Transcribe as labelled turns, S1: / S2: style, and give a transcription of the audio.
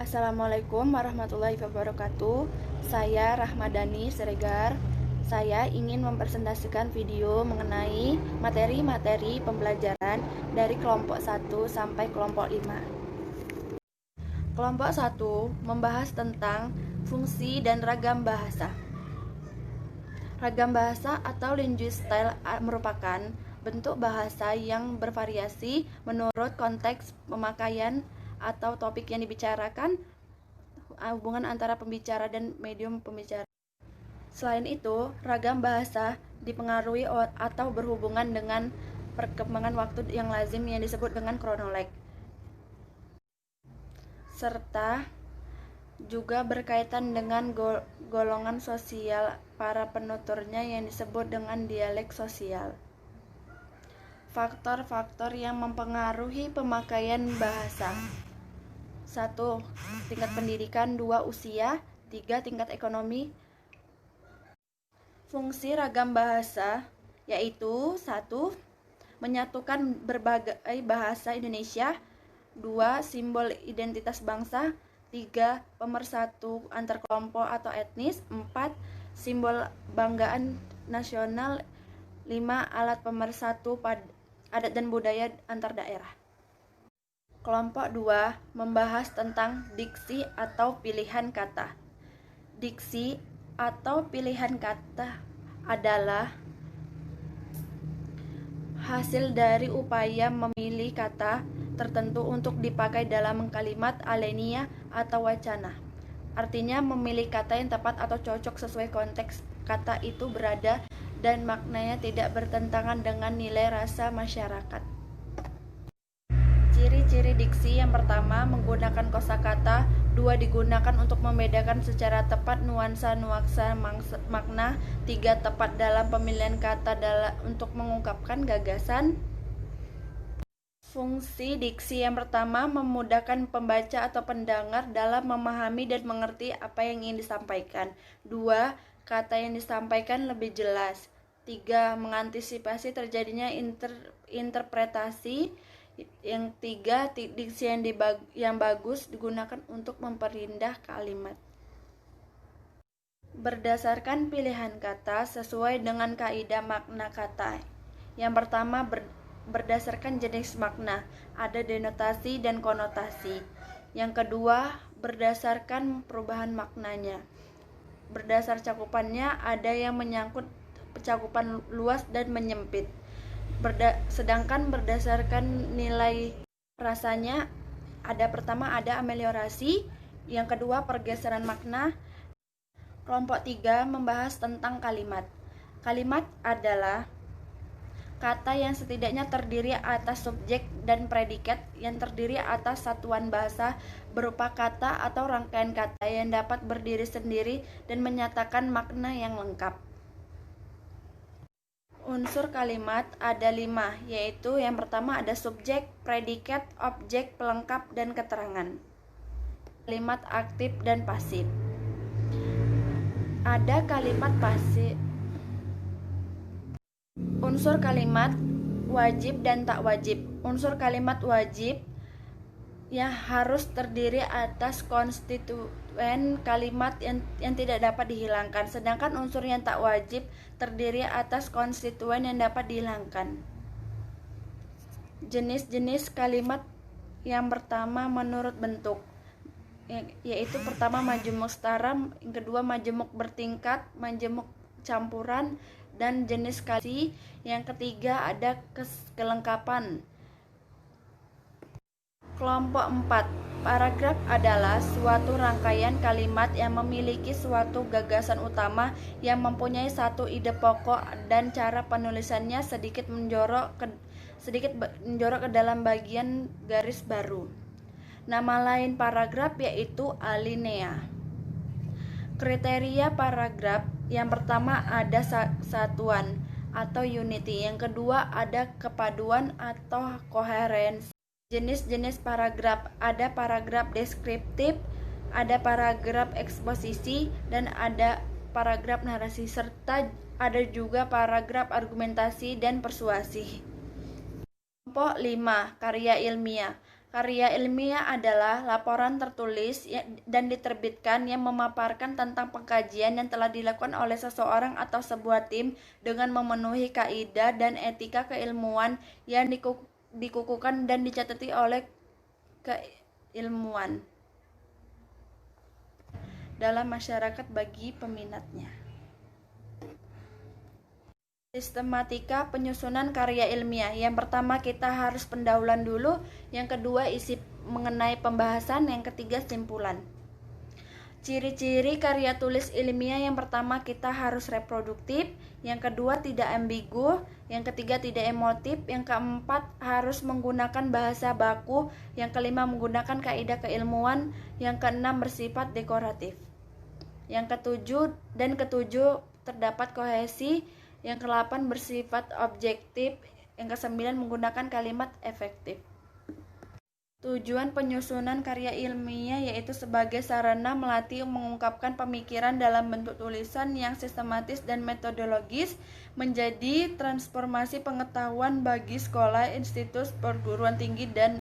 S1: Assalamualaikum warahmatullahi wabarakatuh. Saya Rahmadani Siregar. Saya ingin mempresentasikan video mengenai materi-materi pembelajaran dari kelompok 1 sampai kelompok 5. Kelompok 1 membahas tentang fungsi dan ragam bahasa. Ragam bahasa atau linguist style merupakan bentuk bahasa yang bervariasi menurut konteks pemakaian atau topik yang dibicarakan, hubungan antara pembicara dan medium pembicara. Selain itu, ragam bahasa dipengaruhi atau berhubungan dengan perkembangan waktu yang lazim yang disebut dengan kronolog, serta juga berkaitan dengan golongan sosial para penuturnya yang disebut dengan dialek sosial. Faktor-faktor yang mempengaruhi pemakaian bahasa: 1. Tingkat pendidikan. 2. Usia. 3. Tingkat ekonomi. Fungsi ragam bahasa yaitu 1. Menyatukan berbagai bahasa Indonesia. 2. Simbol identitas bangsa. 3. Pemersatu antar kelompok atau etnis. 4. Simbol banggaan nasional. 5. Alat pemersatu adat dan budaya antar daerah. Kelompok 2 membahas tentang diksi atau pilihan kata. Diksi atau pilihan kata adalah hasil dari upaya memilih kata tertentu untuk dipakai dalam kalimat, alenia, atau wacana. Artinya memilih kata yang tepat atau cocok sesuai konteks kata itu berada dan maknanya tidak bertentangan dengan nilai rasa masyarakat. Ciri-ciri diksi: yang pertama, menggunakan kosakata. 2. Digunakan untuk membedakan secara tepat nuansa makna. 3. Tepat dalam pemilihan kata untuk mengungkapkan gagasan. Fungsi diksi: yang pertama, memudahkan pembaca atau pendengar dalam memahami dan mengerti apa yang ingin disampaikan. 2. Kata yang disampaikan lebih jelas. 3. Mengantisipasi terjadinya interpretasi. Yang 3. Diksi yang bagus digunakan untuk memperindah kalimat. Berdasarkan pilihan kata sesuai dengan kaidah makna kata. Yang pertama, berdasarkan jenis makna, ada denotasi dan konotasi. Yang kedua, berdasarkan perubahan maknanya. Berdasar cakupannya, ada yang menyangkut cakupan luas dan menyempit. Sedangkan berdasarkan nilai rasanya, pertama ada ameliorasi, yang kedua pergeseran makna. Kelompok 3 membahas tentang kalimat. Kalimat adalah kata yang setidaknya terdiri atas subjek dan predikat yang terdiri atas satuan bahasa berupa kata atau rangkaian kata yang dapat berdiri sendiri dan menyatakan makna yang lengkap. Unsur kalimat ada 5, yaitu yang pertama ada subjek, predikat, objek, pelengkap, dan keterangan. Kalimat aktif dan pasif. Ada kalimat pasif. Unsur kalimat wajib dan tak wajib. Unsur kalimat wajib yang harus terdiri atas konstituen kalimat yang tidak dapat dihilangkan, sedangkan unsur yang tak wajib terdiri atas konstituen yang dapat dihilangkan. Jenis-jenis kalimat: yang pertama menurut bentuk, yaitu pertama majemuk setara, yang kedua majemuk bertingkat, majemuk campuran, dan jenis kalimat. Yang ketiga ada kelengkapan. Kelompok 4. Paragraf adalah suatu rangkaian kalimat yang memiliki suatu gagasan utama yang mempunyai satu ide pokok dan cara penulisannya sedikit menjorok ke dalam bagian garis baru. Nama lain paragraf yaitu alinea. Kriteria paragraf: yang pertama ada satuan atau unity, yang kedua ada kepaduan atau koherensi. Jenis-jenis paragraf: ada paragraf deskriptif, ada paragraf eksposisi, dan ada paragraf narasi, serta ada juga paragraf argumentasi dan persuasi. Kelompok 5. Karya ilmiah. Karya ilmiah adalah laporan tertulis dan diterbitkan yang memaparkan tentang pengkajian yang telah dilakukan oleh seseorang atau sebuah tim dengan memenuhi kaidah dan etika keilmuan yang dikukuhkan dan dicatati oleh keilmuan dalam masyarakat bagi peminatnya. Sistematika penyusunan karya ilmiah. Yang pertama kita harus pendahuluan dulu, yang kedua isi mengenai pembahasan, yang ketiga simpulan. Ciri-ciri karya tulis ilmiah: yang pertama kita harus reproduktif, yang kedua tidak ambigu, yang ketiga tidak emotif, yang keempat harus menggunakan bahasa baku, yang kelima menggunakan kaidah keilmuan, yang keenam bersifat dekoratif. Yang ketujuh terdapat kohesi, yang ke-8 bersifat objektif, yang ke-9 menggunakan kalimat efektif. Tujuan penyusunan karya ilmiah yaitu sebagai sarana melatih mengungkapkan pemikiran dalam bentuk tulisan yang sistematis dan metodologis, menjadi transformasi pengetahuan bagi sekolah, institut perguruan tinggi, dan